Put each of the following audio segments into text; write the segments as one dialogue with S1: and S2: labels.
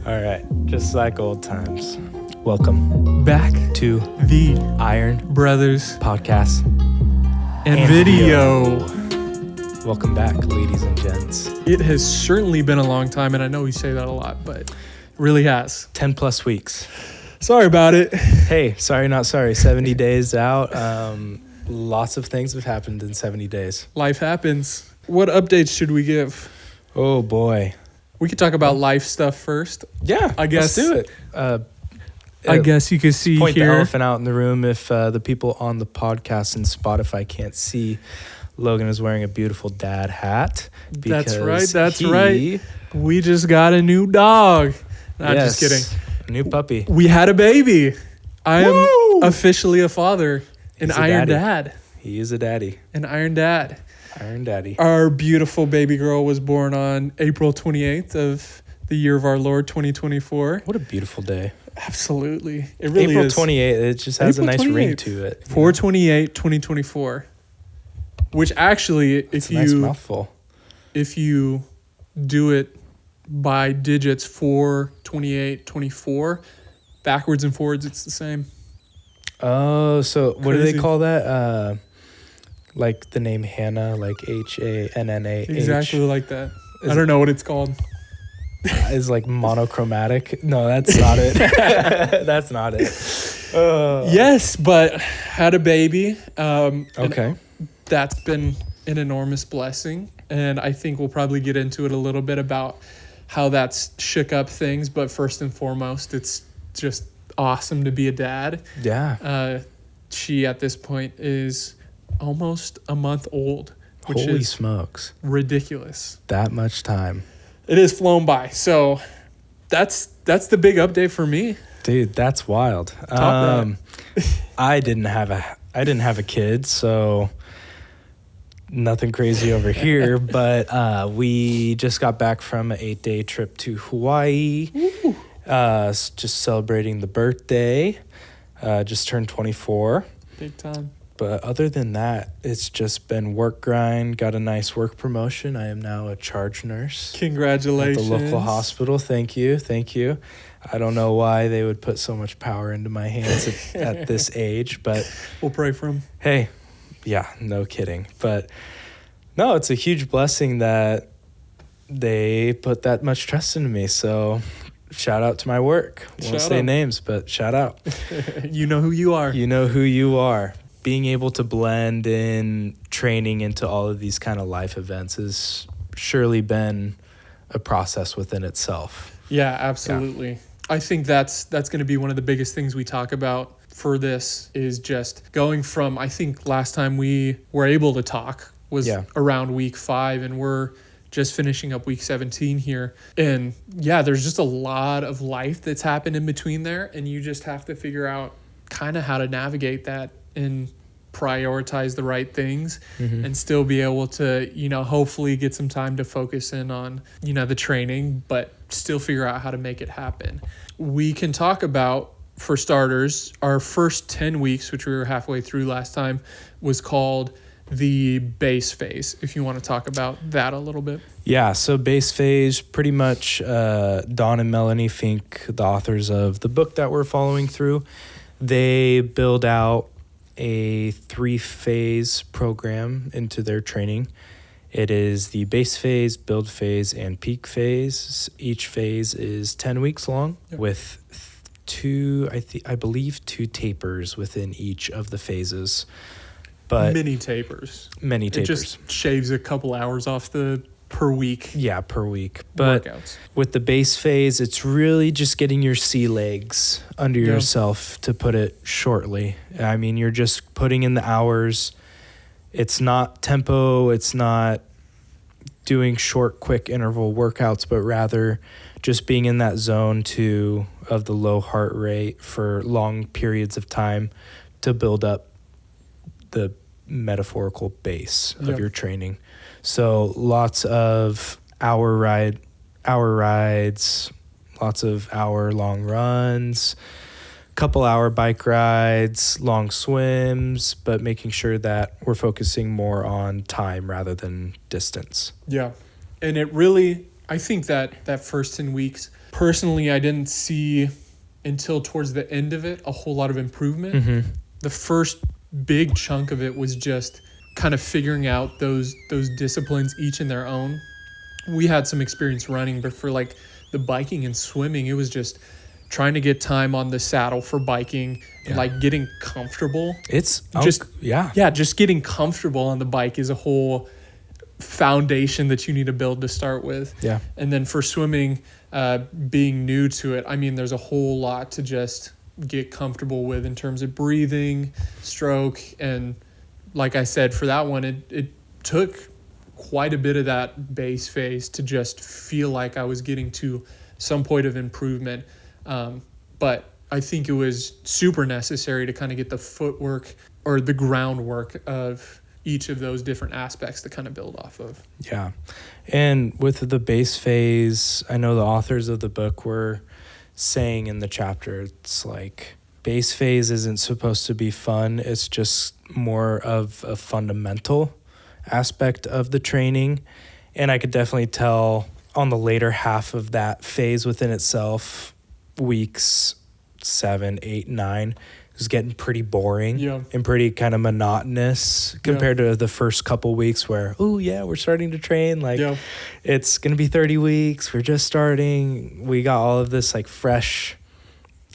S1: All right, just like old times. Welcome
S2: Back
S1: to
S2: the
S1: Iron
S2: Brothers
S1: Podcast
S2: and video.
S1: Welcome back, ladies and gents.
S2: It has certainly been a long time, and I know we say that a lot, but it really has.
S1: 10 plus weeks.
S2: Sorry about it.
S1: Hey, sorry, not sorry. 70 days out. Lots of things have happened in 70 days.
S2: Life happens. What updates should we give?
S1: Oh, boy.
S2: We could talk about life stuff first.
S1: Yeah,
S2: I guess.
S1: Let's do it.
S2: I guess you could see
S1: point
S2: here.
S1: the elephant out in the room. If the people on the podcast and Spotify can't see, Logan is wearing a beautiful dad hat.
S2: That's right. We just got a new dog. Nah,
S1: Yes,
S2: just kidding.
S1: a new puppy.
S2: We had a baby. I am
S1: Woo!
S2: officially a father. An
S1: He's a
S2: Iron
S1: daddy.
S2: Dad.
S1: He is a daddy.
S2: An Iron Dad.
S1: Iron Daddy.
S2: Our beautiful baby girl was born on April 28th of the year of our Lord 2024.
S1: What a beautiful day.
S2: Absolutely. It really
S1: April
S2: is.
S1: 28th. It just has
S2: April
S1: a nice ring
S2: 28th.
S1: to it.
S2: 4/28, 2024. Which actually,
S1: It's a nice mouthful.
S2: if you do it by digits 4, 28, 24, backwards and forwards, it's the same.
S1: Oh, so what do they
S2: Crazy.
S1: call that? Like the name Hannah, like Hannah.
S2: Exactly like that. I don't know what it's called.
S1: Is like monochromatic. No, that's not it. That's not it.
S2: Yes, but had a baby. And
S1: Okay.
S2: that's been an enormous blessing. And I think we'll probably get into it a little bit about how that's shook up things. But first and foremost, it's just awesome to be a dad.
S1: Yeah.
S2: She, at this point, is almost a month old, which
S1: Holy
S2: is
S1: smokes.
S2: ridiculous.
S1: That much time.
S2: It has flown by. So that's the big update for me.
S1: Dude, that's wild.
S2: Top
S1: I didn't have a kid, so nothing crazy over here. But we just got back from an 8-day trip to Hawaii. Just celebrating the birthday. Just turned 24.
S2: Big time.
S1: But other than that, it's just been work grind. Got a nice work promotion. I am now a charge nurse.
S2: Congratulations.
S1: At the local hospital. Thank you. I don't know why they would put so much power into my hands at this age, but
S2: We'll pray for him.
S1: hey, yeah, no kidding. But no, it's a huge blessing that they put that much trust into me. So shout out to my work. Won't
S2: Shout
S1: say
S2: out.
S1: names, but shout out.
S2: You know who you are.
S1: You know who you are. Being able to blend in training into all of these kind of life events has surely been a process within itself.
S2: Yeah, absolutely. Yeah. I think that's going to be one of the biggest things we talk about for this is just going from, I think last time we were able to talk was around week 5, and we're just finishing up week 17 here. And yeah, there's just a lot of life that's happened in between there, and you just have to figure out kind of how to navigate that and prioritize the right things and still be able to, hopefully get some time to focus in on, the training, but still figure out how to make it happen. We can talk about, for starters, our first 10 weeks, which we were halfway through last time, was called the base phase, if you want to talk about that a little bit.
S1: Yeah, so base phase, pretty much Don and Melanie Fink, the authors of the book that we're following through, they build out a 3-phase program into their training. It is the base phase, build phase, and peak phase. Each phase is 10 weeks long with I believe two tapers within each of the phases. But
S2: many tapers.
S1: It
S2: just shaves a couple hours off per week.
S1: Yeah, per week. But
S2: workouts.
S1: With the base phase, it's really just getting your sea legs under yourself, to put it shortly. I mean, you're just putting in the hours. It's not tempo. It's not doing short, quick interval workouts, but rather just being in that zone of the low heart rate for long periods of time to build up the metaphorical base of your training. So lots of hour rides, lots of hour-long runs, couple-hour bike rides, long swims, but making sure that we're focusing more on time rather than distance.
S2: Yeah. And it really, I think that first 10 weeks, personally, I didn't see until towards the end of it a whole lot of improvement.
S1: Mm-hmm.
S2: The first big chunk of it was just kind of figuring out those disciplines each in their own. We had some experience running, but for like the biking and swimming, it was just trying to get time on the saddle for biking and like getting comfortable.
S1: It's
S2: just
S1: yeah,
S2: just getting comfortable on the bike is a whole foundation that you need to build to start with.
S1: Yeah.
S2: And then for swimming, being new to it, I mean, there's a whole lot to just get comfortable with in terms of breathing, stroke, and like I said, for that one, it took quite a bit of that base phase to just feel like I was getting to some point of improvement. But I think it was super necessary to kind of get the footwork or the groundwork of each of those different aspects to kind of build off of.
S1: Yeah. And with the base phase, I know the authors of the book were saying in the chapter, it's like base phase isn't supposed to be fun. It's just more of a fundamental aspect of the training. And I could definitely tell on the later half of that phase within itself, weeks 7, 8, 9, it was getting pretty boring and pretty kind of monotonous compared to the first couple weeks where, oh yeah, we're starting to train. Like it's going to be 30 weeks. We're just starting. We got all of this like fresh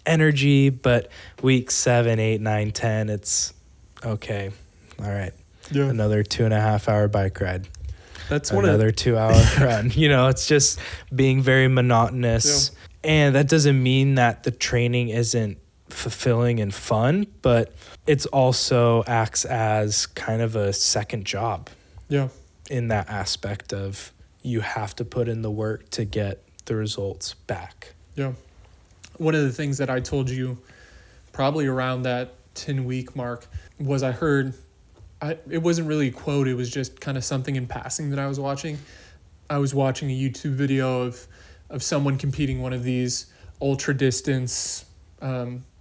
S1: energy, but week 7, 8, 9, 10, it's okay. All right. Yeah. Another 2.5 hour bike ride.
S2: That's
S1: another 2 hour run. You know, it's just being very monotonous. Yeah. And that doesn't mean that the training isn't fulfilling and fun, but it's also acts as kind of a second job.
S2: Yeah.
S1: In that aspect of you have to put in the work to get the results back.
S2: Yeah. One of the things that I told you probably around that 10-week mark was I heard, it wasn't really a quote, it was just kind of something in passing that I was watching. I was watching a YouTube video of someone competing one of these ultra distance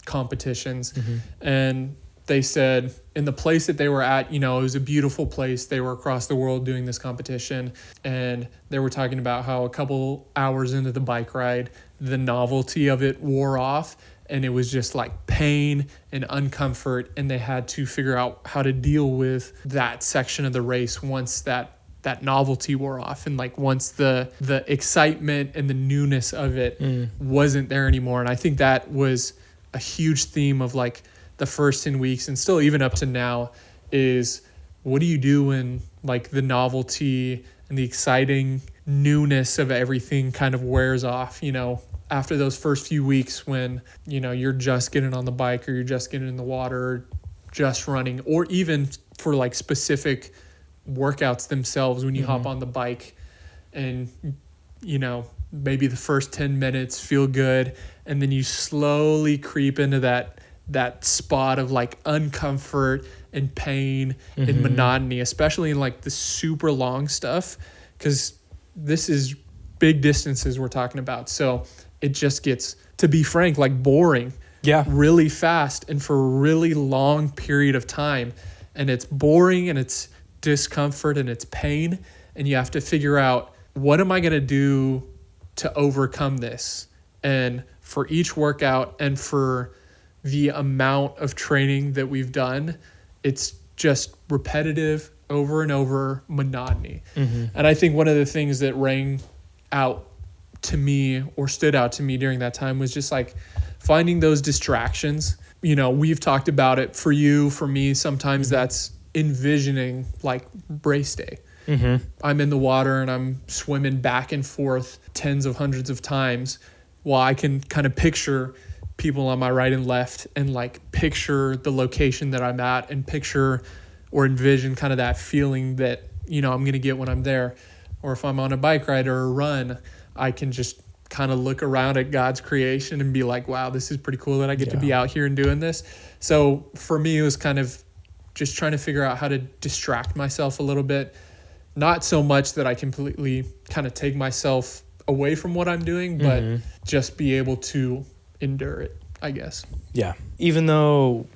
S2: competitions. Mm-hmm. And they said in the place that they were at, you know, it was a beautiful place. They were across the world doing this competition. And they were talking about how a couple hours into the bike ride, the novelty of it wore off. And it was just like pain and uncomfort. And they had to figure out how to deal with that section of the race once that novelty wore off. And like once the excitement and the newness of it wasn't there anymore. And I think that was a huge theme of like the first 10 weeks and still even up to now is what do you do when like the novelty and the exciting newness of everything kind of wears off, you know, after those first few weeks when, you know, you're just getting on the bike or you're just getting in the water, or just running, or even for like specific workouts themselves when you hop on the bike and, you know, maybe the first 10 minutes feel good. And then you slowly creep into that spot of like uncomfort and pain and monotony, especially in like the super long stuff, because this is big distances we're talking about. So it just gets, to be frank, like boring really fast and for a really long period of time. And it's boring and it's discomfort and it's pain. And you have to figure out, what am I going to do to overcome this? And for each workout and for the amount of training that we've done, it's just repetitive, over and over monotony. And I think one of the things that rang out to me or stood out to me during that time was just like finding those distractions. You know, we've talked about it for you, for me, sometimes that's envisioning like race day. I'm in the water and I'm swimming back and forth tens of hundreds of times while I can kind of picture people on my right and left and like picture the location that I'm at and picture or envision kind of that feeling that, you know, I'm going to get when I'm there. Or if I'm on a bike ride or a run, I can just kind of look around at God's creation and be like, wow, this is pretty cool that I get to be out here and doing this. So for me, it was kind of just trying to figure out how to distract myself a little bit. Not so much that I completely kind of take myself away from what I'm doing, but just be able to endure it, I guess.
S1: Yeah. Even though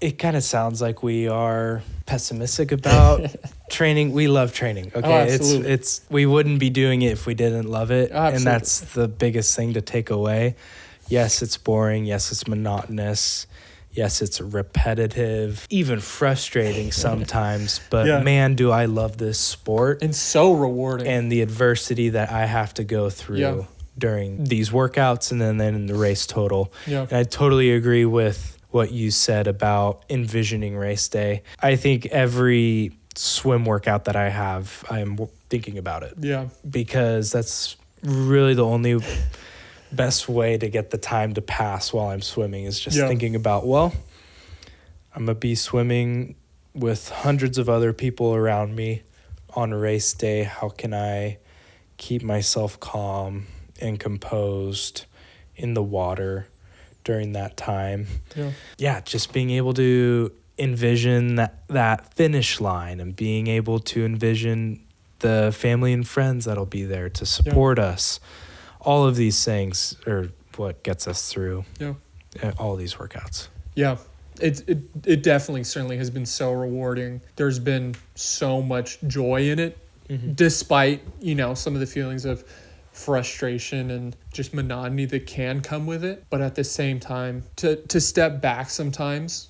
S1: it kind of sounds like we are pessimistic about training. We love training. Okay. It's we wouldn't be doing it if we didn't love it.
S2: Absolutely.
S1: And that's the biggest thing to take away. Yes, it's boring. Yes, it's monotonous. Yes, it's repetitive, even frustrating sometimes. But man, do I love this sport.
S2: And so rewarding.
S1: And the adversity that I have to go through during these workouts and then in the race total.
S2: Yeah.
S1: And I totally agree with what you said about envisioning race day. I think every swim workout that I have, I'm thinking about it.
S2: Yeah.
S1: Because that's really the only best way to get the time to pass while I'm swimming is just thinking about, well, I'm going to be swimming with hundreds of other people around me on race day. How can I keep myself calm and composed in the water during that time? Yeah, just being able to envision that finish line and being able to envision the family and friends that'll be there to support us. All of these things are what gets us through all these workouts.
S2: Yeah, it definitely certainly has been so rewarding. There's been so much joy in it, despite, some of the feelings of frustration and just monotony that can come with it. But at the same time, to step back sometimes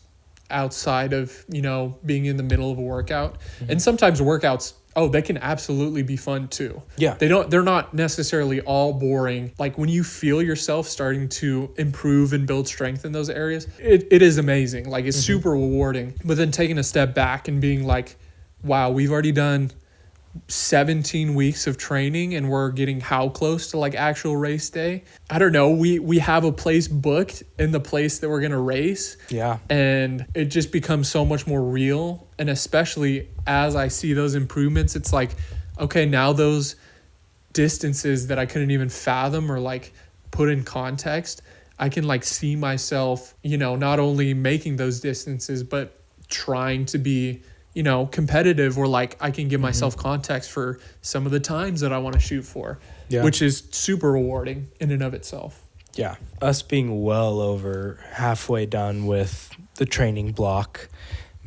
S2: outside of, being in the middle of a workout. And sometimes workouts, they can absolutely be fun too.
S1: Yeah.
S2: They're not necessarily all boring. Like when you feel yourself starting to improve and build strength in those areas, it is amazing. Like it's super rewarding. But then taking a step back and being like, wow, we've already done 17 weeks of training and we're getting how close to like actual race day? I don't know. We have a place booked in the place that we're going to race.
S1: Yeah.
S2: And it just becomes so much more real. And especially as I see those improvements, it's like, okay, now those distances that I couldn't even fathom or like put in context, I can like see myself, not only making those distances, but trying to be competitive, or like I can give myself context for some of the times that I want to shoot for, which is super rewarding in and of itself.
S1: Yeah. Us being well over halfway done with the training block,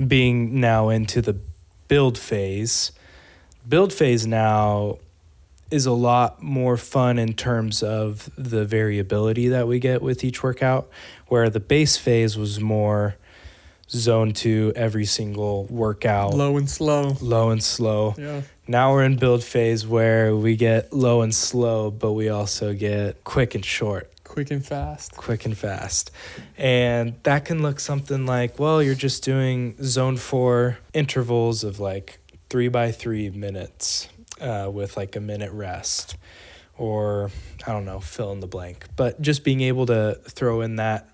S1: being now into the build phase. Build phase now is a lot more fun in terms of the variability that we get with each workout, where the base phase was more zone 2 every single workout.
S2: Low and slow. Yeah.
S1: Now we're in build phase where we get low and slow, but we also get quick and short.
S2: Quick and fast.
S1: And that can look something like, well, you're just doing zone 4 intervals of like 3x3 minutes with like a minute rest, or I don't know, fill in the blank. But just being able to throw in that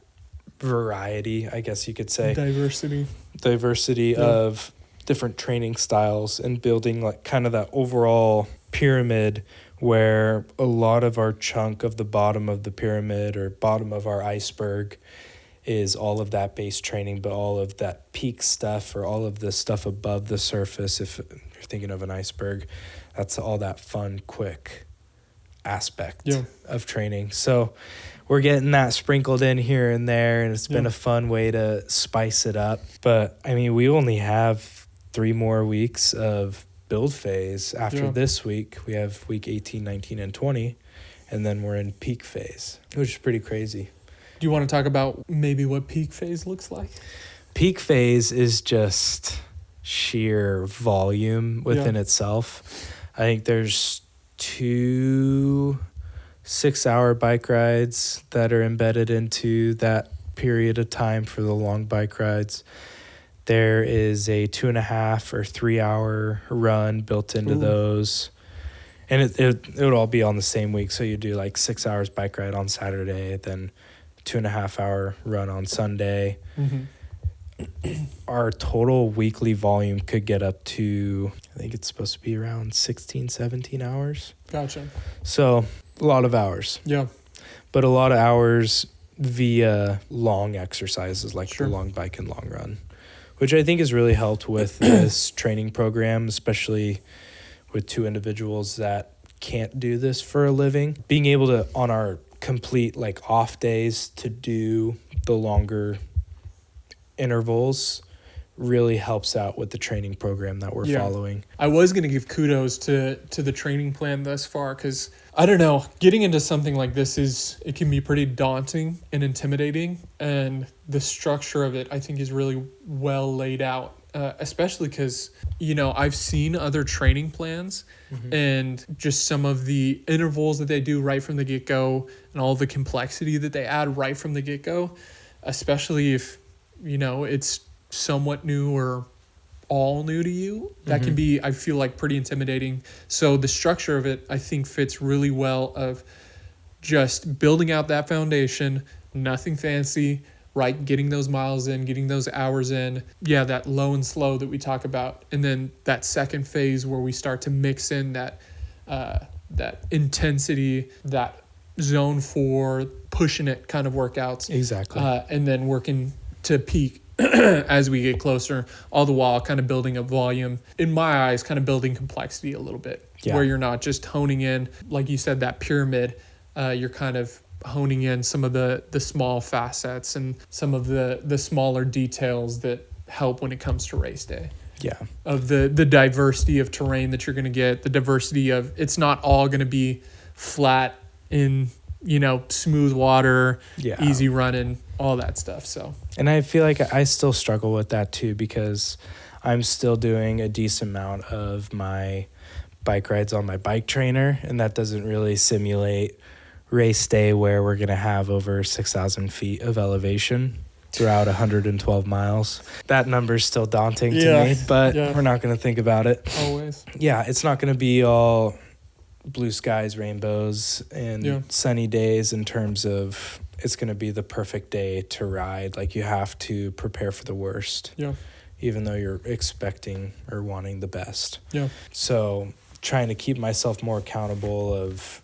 S1: variety, I guess you could say. Diversity of different training styles and building like kind of that overall pyramid where a lot of our chunk of the bottom of the pyramid or bottom of our iceberg is all of that base training, but all of that peak stuff or all of the stuff above the surface, if you're thinking of an iceberg, that's all that fun, quick aspect of training. So we're getting that sprinkled in here and there, and it's been a fun way to spice it up. But, I mean, we only have 3 more weeks of build phase. After this week, we have week 18, 19, and 20, and then we're in peak phase, which is pretty crazy.
S2: Do you want to talk about maybe what peak phase looks like?
S1: Peak phase is just sheer volume within itself. I think there's 2 6-hour bike rides that are embedded into that period of time for the long bike rides. There is a 2.5 or 3 hour run built into those. And it would all be on the same week. So you do like 6 hours bike ride on Saturday, then 2.5 hour run on Sunday. Our total weekly volume could get up to, I think it's supposed to be around 16, 17 hours.
S2: Gotcha.
S1: So a lot of hours.
S2: Yeah.
S1: But a lot of hours via long exercises like the long bike and long run, which I think has really helped with this training program, especially with 2 individuals that can't do this for a living. Being able to, on our complete like off days, to do the longer intervals really helps out with the training program that we're following.
S2: I was going to give kudos to the training plan thus far, because I don't know, getting into something like this it can be pretty daunting and intimidating, and the structure of it I think is really well laid out, especially because, you know, I've seen other training plans and just some of the intervals that they do right from the get-go and all the complexity that they add right from the get-go, especially if, you know, it's somewhat new or all new to you, that can be, I feel like, pretty intimidating. So the structure of it, I think, fits really well of just building out that foundation, nothing fancy, right? Getting those miles in, getting those hours in. Yeah, that low and slow that we talk about. And then that second phase where we start to mix in that intensity, that zone 4 pushing it kind of workouts.
S1: Exactly.
S2: And then working to peak as we get closer, all the while kind of building up volume. In my eyes, kind of building complexity a little bit, where you're not just honing in, like you said, that pyramid. You're kind of honing in some of the small facets and some of the smaller details that help when it comes to race day. Yeah. Of the diversity of terrain that you're going to get, the diversity of, it's not all going to be flat in, you know, smooth water, easy running, all that stuff. So,
S1: and I feel like I still struggle with that too, because I'm still doing a decent amount of my bike rides on my bike trainer, and that doesn't really simulate race day where we're going to have over 6,000 feet of elevation throughout 112 miles. That number's still daunting to me, but we're not going to think about it.
S2: Always.
S1: Yeah, it's not going to be all blue skies, rainbows, and sunny days in terms of it's going to be the perfect day to ride. Like, you have to prepare for the worst, even though you're expecting or wanting the best. So trying to keep myself more accountable of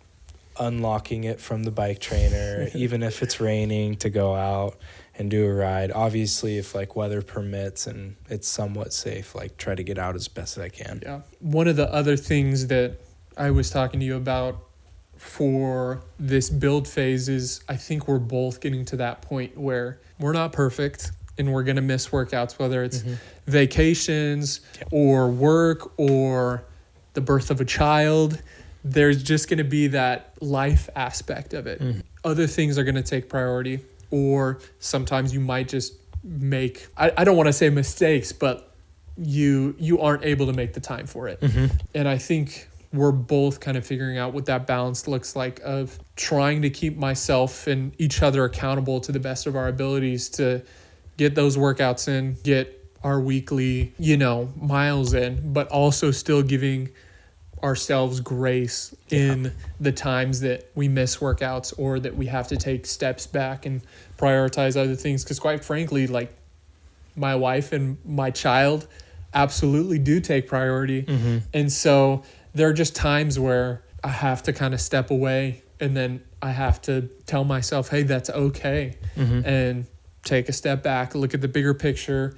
S1: unlocking it from the bike trainer, even if it's raining, to go out and do a ride. Obviously, if like weather permits and it's somewhat safe, like try to get out as best as I can.
S2: Yeah. One of the other things that I was talking to you about for this build phase is, I think we're both getting to that point where we're not perfect and we're going to miss workouts, whether it's vacations or work or the birth of a child. There's just going to be that life aspect of it. Other things are going to take priority, or sometimes you might just make, I don't want to say mistakes, but you aren't able to make the time for it. And I think we're both kind of figuring out what that balance looks like, of trying to keep myself and each other accountable to the best of our abilities to get those workouts in, get our weekly, you know, miles in, but also still giving ourselves grace in the times that we miss workouts or that we have to take steps back and prioritize other things. Because quite frankly, like, my wife and my child absolutely do take priority. And so there are just times where I have to kind of step away, and then I have to tell myself, hey, that's okay. And take a step back, look at the bigger picture,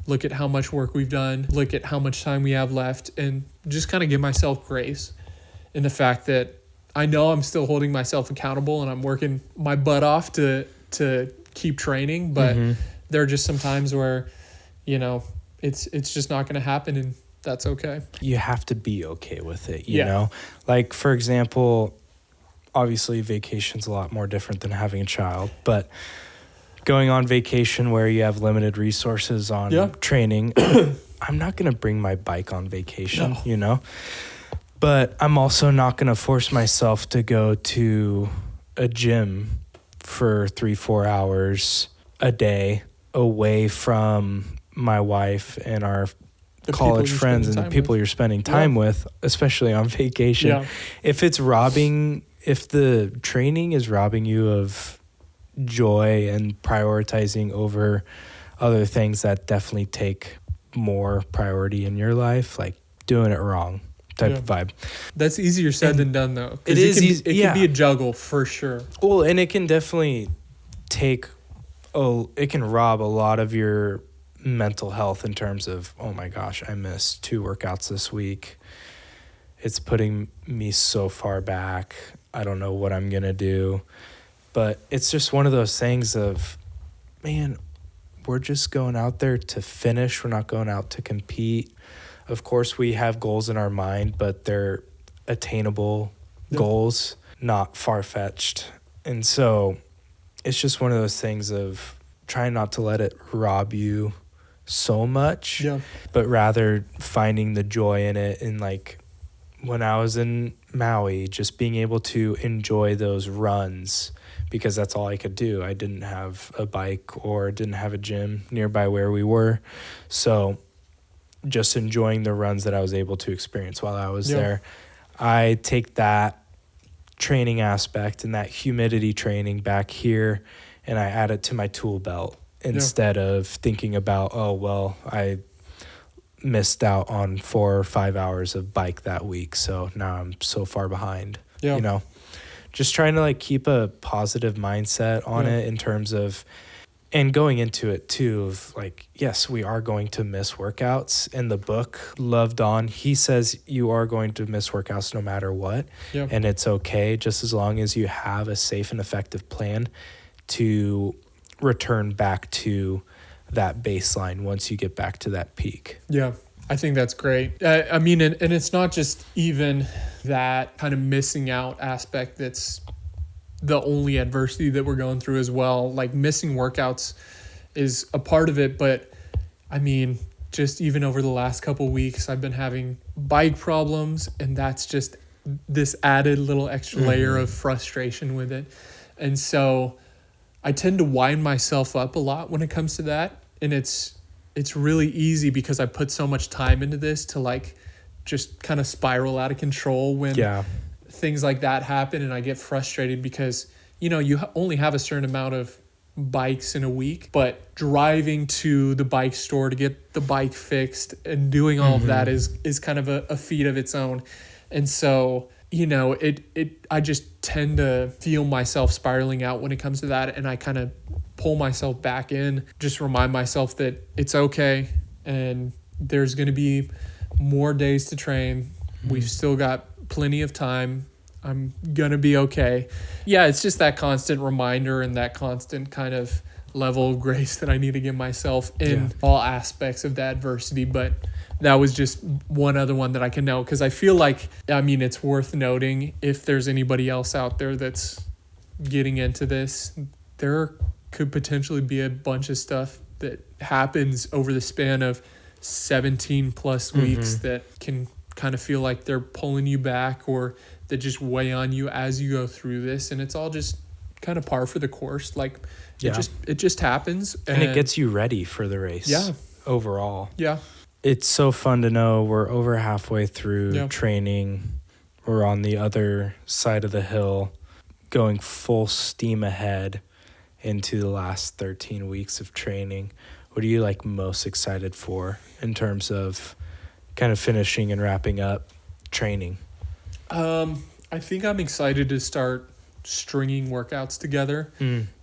S2: look at how much work we've done, look at how much time we have left, and just kind of give myself grace in the fact that I know I'm still holding myself accountable and I'm working my butt off to keep training, but there are just some times where, you know, it's just not going to happen, and that's okay.
S1: You have to be okay with it, you know? Like, for example, obviously vacation's a lot more different than having a child, but going on vacation where you have limited resources on training, I'm not going to bring my bike on vacation, you know? But I'm also not going to force myself to go to a gym for 3-4 hours a day away from my wife and our college friends and the people you're spending time with, especially on vacation. If the training is robbing you of joy and prioritizing over other things that definitely take more priority in your life, like doing it wrong type of vibe.
S2: That's easier said than done, though.
S1: It can
S2: be a juggle for sure.
S1: Well, and it can definitely it can rob a lot of your mental health in terms of, oh my gosh, I missed 2 workouts this week. It's putting me so far back. I don't know what I'm going to do. But it's just one of those things of, man, we're just going out there to finish. We're not going out to compete. Of course, we have goals in our mind, but they're attainable goals, not far-fetched. And so it's just one of those things of trying not to let it rob you so much, but rather finding the joy in it. And like when I was in Maui, just being able to enjoy those runs, because that's all I could do. I didn't have a bike or didn't have a gym nearby where we were. So just enjoying the runs that I was able to experience while I was there. I take that training aspect and that humidity training back here, and I add it to my tool belt instead of thinking about, oh, well, I missed out on 4 or 5 hours of bike that week, so now I'm so far behind. You know, just trying to like keep a positive mindset on it in terms of, and going into it too, of like, yes, we are going to miss workouts. In the book, Love Dawn, he says you are going to miss workouts no matter what. And it's okay, just as long as you have a safe and effective plan to return back to that baseline once you get back to that peak.
S2: I think that's great. I mean, and it's not just even that kind of missing out aspect that's the only adversity that we're going through as well. Like missing workouts is a part of it, but I mean, just even over the last couple of weeks, I've been having bike problems, and that's just this added little extra layer of frustration with it. And so I tend to wind myself up a lot when it comes to that. And it's really easy because I put so much time into this to like just kind of spiral out of control when things like that happen, and I get frustrated because, you know, you only have a certain amount of bikes in a week, but driving to the bike store to get the bike fixed and doing all of that is kind of a feat of its own. And so, you know, I just tend to feel myself spiraling out when it comes to that, and I kind of pull myself back in, just remind myself that it's okay and there's going to be more days to train. We've still got plenty of time. I'm going to be okay. Yeah, it's just that constant reminder and that constant kind of level of grace that I need to give myself in all aspects of the adversity. But that was just one other one that I can know, because I feel like, I mean, it's worth noting if there's anybody else out there that's getting into this, there could potentially be a bunch of stuff that happens over the span of 17 plus weeks that can kind of feel like they're pulling you back, or that just weigh on you as you go through this. And it's all just kind of par for the course. Like it just happens.
S1: And it gets you ready for the race. Overall. It's so fun to know we're over halfway through training. We're on the other side of the hill, going full steam ahead into the last 13 weeks of training. What are you like most excited for in terms of kind of finishing and wrapping up training?
S2: I think I'm excited to start stringing workouts together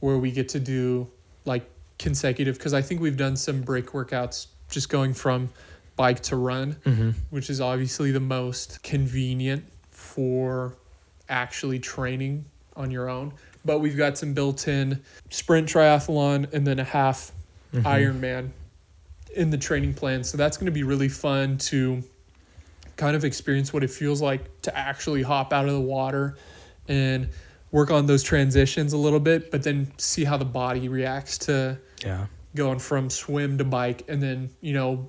S2: where we get to do like consecutive, because I think we've done some break workouts just going from bike to run, which is obviously the most convenient for actually training on your own. But we've got some built-in sprint triathlon and then a half Ironman in the training plan. So that's going to be really fun to kind of experience what it feels like to actually hop out of the water and work on those transitions a little bit, but then see how the body reacts to going from swim to bike, and then, you know,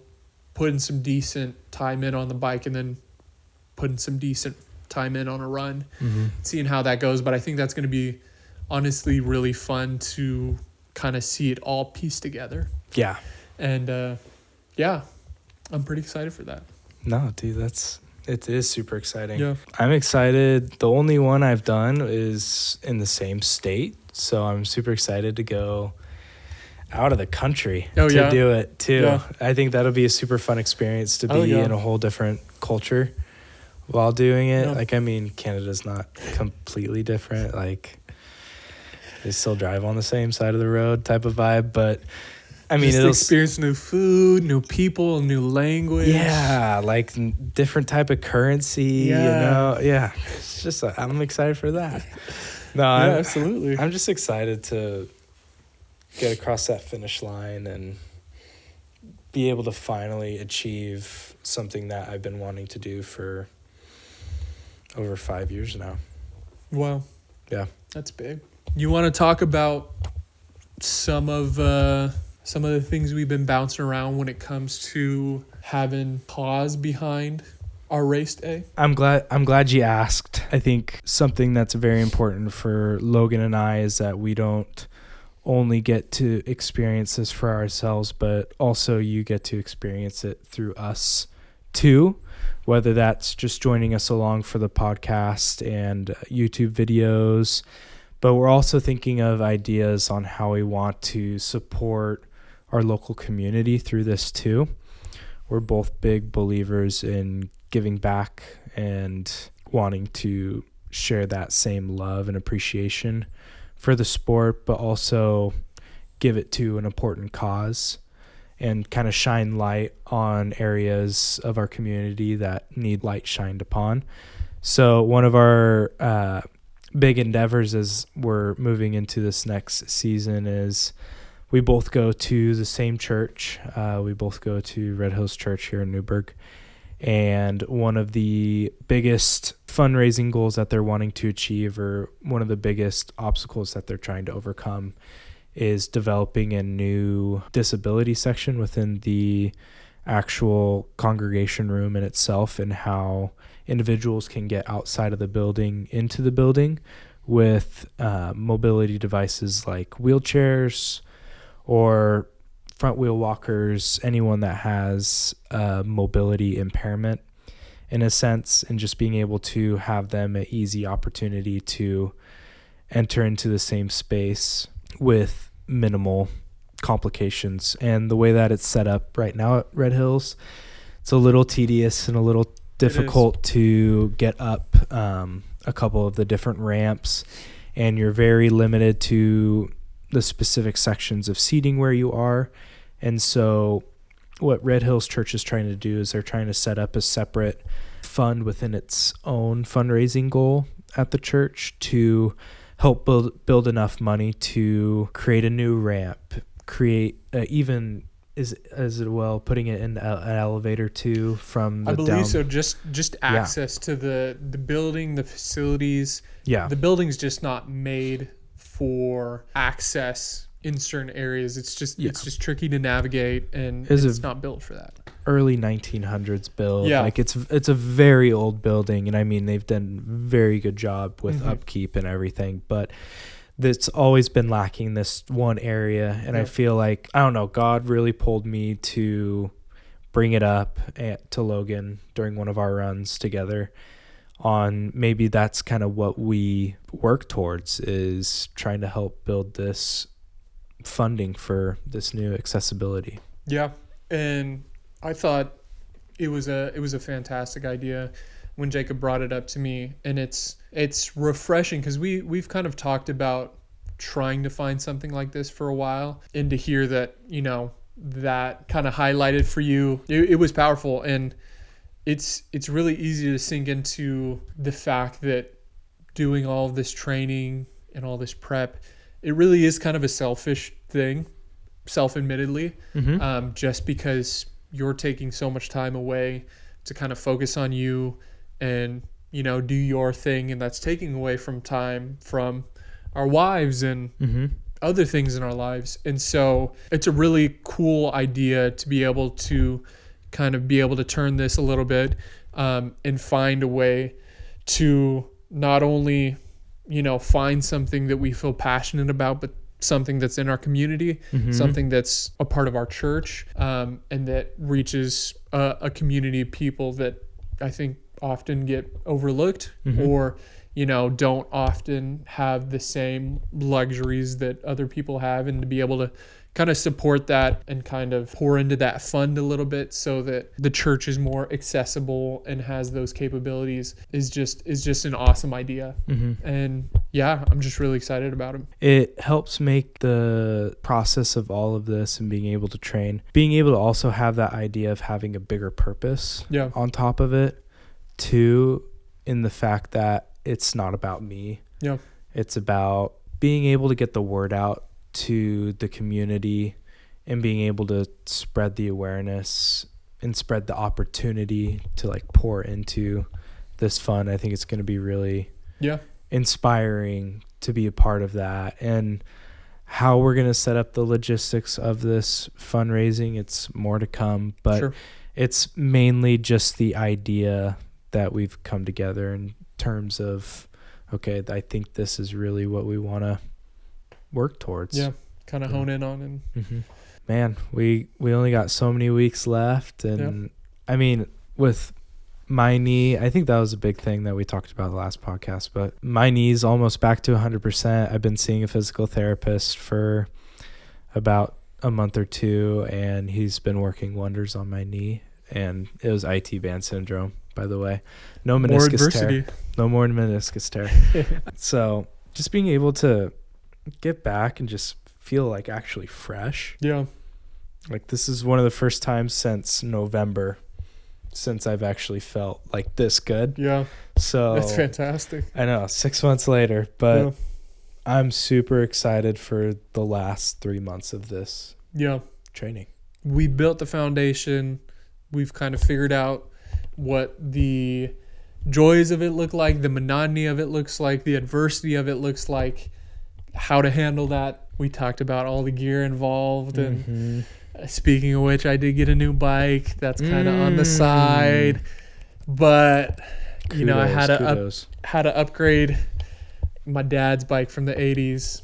S2: putting some decent time in on the bike and then putting some decent time in on a run, seeing how that goes. But I think that's going to be honestly really fun to kind of see it all pieced together. And I'm pretty excited for that.
S1: No, dude, it is super exciting. I'm excited. The only one I've done is in the same state, so I'm super excited to go out of the country to do it too. I think that'll be a super fun experience to be in a whole different culture while doing it. Like, I mean, Canada's not completely different. Like, they still drive on the same side of the road type of vibe, but I mean, it'll
S2: experience new food, new people, new language.
S1: Like different type of currency, you know? It's just, I'm excited for that. No,
S2: absolutely.
S1: I'm just excited to get across that finish line and be able to finally achieve something that I've been wanting to do for over 5 years now.
S2: Wow.
S1: Yeah.
S2: That's big. You want to talk about some of the things we've been bouncing around when it comes to having cause behind our race day?
S1: I'm glad you asked. I think something that's very important for Logan and I is that we don't only get to experience this for ourselves, but also you get to experience it through us too, whether that's just joining us along for the podcast and YouTube videos. But we're also thinking of ideas on how we want to support our local community through this too. We're both big believers in giving back and wanting to share that same love and appreciation for the sport, but also give it to an important cause and kind of shine light on areas of our community that need light shined upon. So one of our big endeavors as we're moving into this next season is we both go to the same church. We both go to Red Hills Church here in Newburgh. And one of the biggest fundraising goals that they're wanting to achieve, or one of the biggest obstacles that they're trying to overcome, is developing a new disability section within the actual congregation room in itself, and how individuals can get outside of the building into the building with mobility devices like wheelchairs or front wheel walkers, anyone that has mobility impairment in a sense, and just being able to have them an easy opportunity to enter into the same space with minimal complications. And the way that it's set up right now at Red Hills, it's a little tedious and a little difficult to get up a couple of the different ramps, and you're very limited to the specific sections of seating where you are. And so what Red Hills Church is trying to do is they're trying to set up a separate fund within its own fundraising goal at the church to help build enough money to create a new ramp, create even is it well putting it in an elevator too from the
S2: I believe
S1: down.
S2: so. Just access to the building, the facilities.
S1: Yeah.
S2: The building's just not made for access in certain areas. It's just tricky to navigate, and it's not built for that.
S1: Early 1900s build.
S2: Yeah.
S1: Like it's a very old building, and I mean they've done a very good job with upkeep and everything, but it's always been lacking this one area. And I feel like, I don't know, God really pulled me to bring it up to Logan during one of our runs together on maybe that's kind of what we work towards, is trying to help build this funding for this new accessibility.
S2: Yeah. And I thought it was a fantastic idea when Jacob brought it up to me, and it's refreshing because we've kind of talked about trying to find something like this for a while, and to hear that, you know, that kind of highlighted for you, it was powerful. And it's really easy to sink into the fact that doing all of this training and all this prep, it really is kind of a selfish thing, self-admittedly, just because you're taking so much time away to kind of focus on you and, you know, do your thing. And that's taking away from time from our wives and other things in our lives. And so it's a really cool idea to be able to kind of be able to turn this a little bit and find a way to not only, you know, find something that we feel passionate about, but something that's in our community, something that's a part of our church, and that reaches a community of people that I think often get overlooked or, you know, don't often have the same luxuries that other people have. And to be able to kind of support that and kind of pour into that fund a little bit so that the church is more accessible and has those capabilities is just an awesome idea. And yeah, I'm just really excited about it.
S1: It helps make the process of all of this and being able to train, being able to also have that idea of having a bigger purpose on top of it too, in the fact that it's not about me. It's about being able to get the word out to the community and being able to spread the awareness and spread the opportunity to like pour into this fund. I think it's going to be really inspiring to be a part of that. And how we're going to set up the logistics of this fundraising, it's more to come, but it's mainly just the idea that we've come together in terms of, okay, I think this is really what we want to work towards.
S2: Yeah, kind of hone in on. And
S1: Man, we only got so many weeks left. And I mean, with my knee, I think that was a big thing that we talked about the last podcast, but my knee's almost back to 100%. I've been seeing a physical therapist for about a month or two, and he's been working wonders on my knee. And it was IT band syndrome, by the way. No meniscus tear. No more meniscus tear. So just being able to get back and just feel like actually fresh.
S2: Yeah.
S1: Like this is one of the first times since November since I've actually felt like this good.
S2: Yeah.
S1: So
S2: that's fantastic.
S1: I know, 6 months later, but I'm super excited for the last 3 months of this training.
S2: We built the foundation. We've kind of figured out what the joys of it look like, the monotony of it looks like, the adversity of it looks like, how to handle that. We talked about all the gear involved. And speaking of which, I did get a new bike. That's kind of on the side. But, you know, I had to upgrade my dad's bike from the 80s.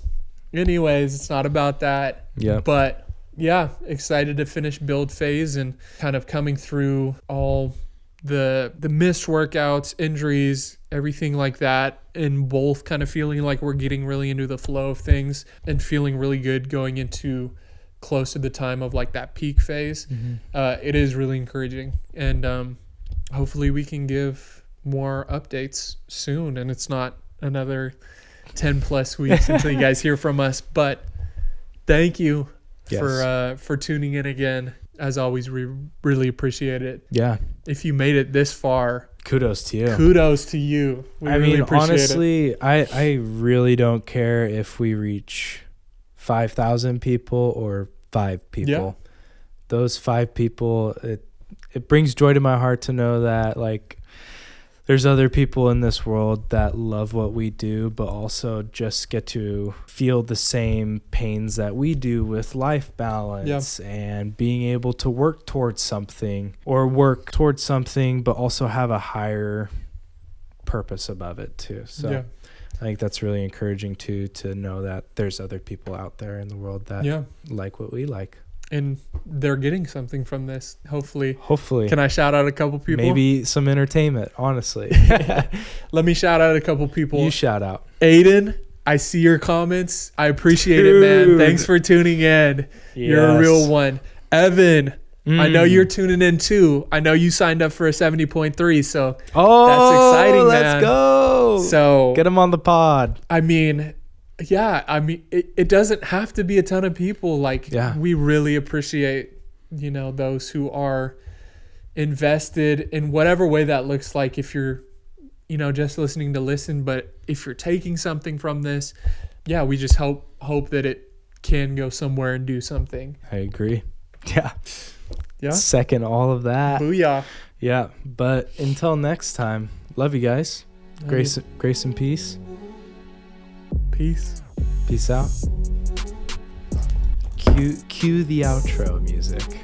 S2: Anyways, it's not about that.
S1: Yeah.
S2: But, yeah, excited to finish build phase and kind of coming through all the missed workouts, injuries, everything like that, and both kind of feeling like we're getting really into the flow of things and feeling really good going into close to the time of like that peak phase. It is really encouraging, and hopefully we can give more updates soon, and it's not another 10 plus weeks until you guys hear from us. But thank you for tuning in again. As always, we really appreciate it.
S1: Yeah.
S2: If you made it this far,
S1: kudos to you.
S2: Kudos to you. We really appreciate
S1: honestly,
S2: it.
S1: I really don't care if we reach 5,000 people or 5 people. Yeah. Those 5 people, it brings joy to my heart to know that like there's other people in this world that love what we do, but also just get to feel the same pains that we do with life balance and being able to work towards something, but also have a higher purpose above it too. So I think that's really encouraging too, to know that there's other people out there in the world that like what we like.
S2: And they're getting something from this, hopefully.
S1: Can
S2: I shout out a couple people?
S1: Maybe some entertainment, honestly.
S2: Let me shout out a couple people.
S1: You shout out.
S2: Aiden, I see your comments. I appreciate it, man. Thanks for tuning in. Yes. You're a real one. Evan, I know you're tuning in too. I know you signed up for a 70.3, so that's exciting, man.
S1: Let's go.
S2: So
S1: get him on the pod.
S2: I mean, it doesn't have to be a ton of people. Like, we really appreciate, you know, those who are invested in whatever way that looks like. If you're, you know, just listening to listen, but if you're taking something from this, we just hope that it can go somewhere and do something.
S1: I agree. Yeah. Second all of that.
S2: Booyah.
S1: Yeah. But until next time, love you guys. Grace and peace.
S2: Peace
S1: out. Cue the outro music.